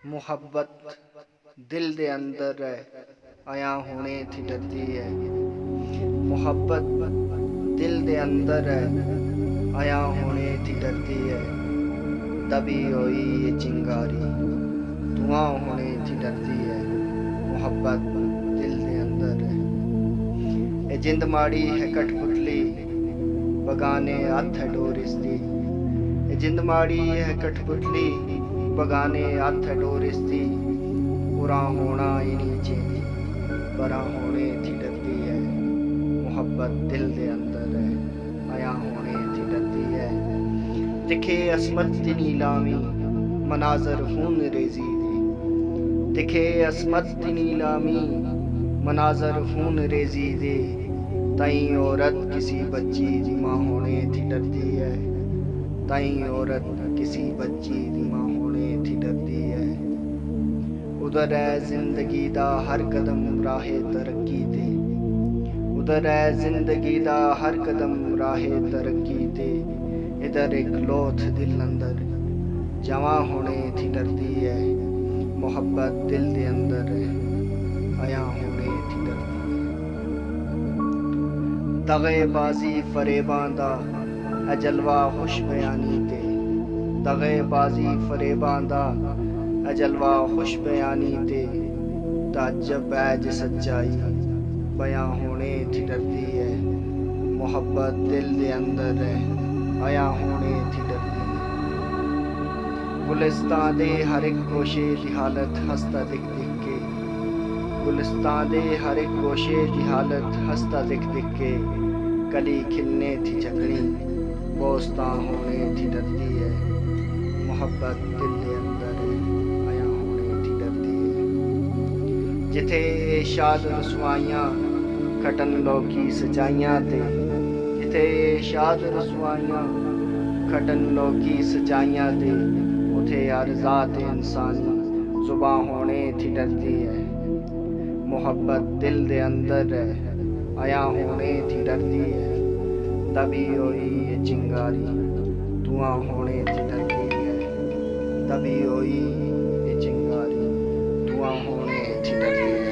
मुहब्बत दिल दे अंदर है, आया होने थी डरती है। मुहब्बत दिल दे अंदर है, आया होने थी डरती है। दबी होई ये चिंगारी, धुआं होने थी डरती है। मुहब्बत दिल दे अंदर है। ये जिंद माड़ी है कठपुतली, बगाने हथ है डोरिस दी। ये जिंद माड़ी है कठपुतली, बगाने हथ है डोरिस दी। पूरा होना ही नीचे थी, बरा होने थी डरती है। मुहब्बत दिल दे अंदर है, आया होने थी डरती है। दिखे असमत दी नीलामी, मनाजर खून रेजी दे। दिखे असमत दी नीलामी, मनाजर खून रेजी दे। तई औरत किसी बच्ची दी मां होने थी डरती है। तई औरत किसी बच्ची दी मां होने थी डरती है। उधर है जिंदगी दा हर कदम राहे तरक्की ते। उधर है जिंदगी दा हर कदम राहे तरक्की ते। इधर एक लोथ दिल अंदर जवां होने थी डरती है। मुहब्बत दिल दे अंदर है, आया होने थी डरती है। दगेबाजी फरेबां दा है जलवा खुश बयानी ते। दगेबाजी फरेबां दा है जलवा खुश बयानी ते। ताज्जुब है जे सच्चाई बयां होने थी डरती है। मुहब्बत दिल दे अंदर है, आया होने थी डरती है। गुलिस्तान दे हर एक गोशे दी हालत हसता दिख दिख के। गुलिस्तान दे हर एक गोशे दी हालत हसता दिख दिख के। कली खिलने थी झगड़ी, बोस्तां होने थी डरती है। मुहब्बत दिल दे अंदर है, आया होने थी डरती है। जिथे शाद रसवाइयां खटन लोकी सचाइयां ते। जिथे शाद रसवाइयां खटन लोकी सचाइयां ते। उथे अर्ज़ात इंसानी जुबां होने थी डरती है। मुहब्बत दिल दे अंदर है, आया होने थी डरती है। दबी होई ये चिंगारी, धुआं होने थी डरती है। दबी होई ये चिंगारी, धुआं होने थी डरती है।